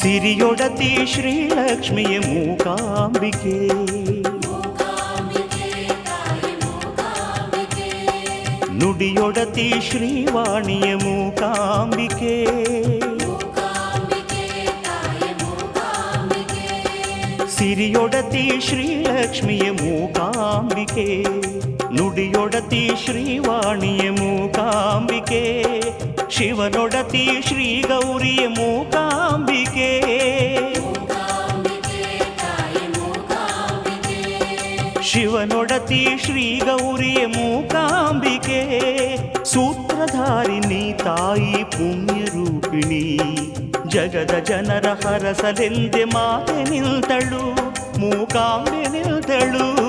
ಸಿರಿಯೊಡತಿ ಶ್ರೀಲಕ್ಷ್ಮಿಯ ಮೂಕಾಂಬಿಕೆ, ನುಡಿಯೊಡತಿ ಶ್ರೀವಾಣಿಯ ಮೂಕಾಂಬಿಕೆ, ಸಿರಿಯೊಡತಿ ಶ್ರೀಲಕ್ಷ್ಮಿಯ ಮೂಕಾಂಬಿಕೆ, ನುಡಿಯೊಡತಿ ಶ್ರೀವಾಣಿಯ ಮೂಕಾಂಬಿಕೆ, ಶಿವನೊಡತಿ ಶ್ರೀ ಗೌರಿಯ ಮೂಕಾಂಬಿಕೆ, ಶಿವನೊಡತಿ ಶ್ರೀ ಗೌರಿಯ ಮೂಕಾಂಬಿಕೆ, ಸೂತ್ರಧಾರಿಣಿ ತಾಯಿ ಪುಣ್ಯರೂಪಿಣಿ, ಜಗದ ಜನರ ಹರಸಲೆಂದೆ ಮಾತೆ ನಿಲ್ತಳು ಮೂಕಾಂಬೆ ನಿಲ್ತಳು.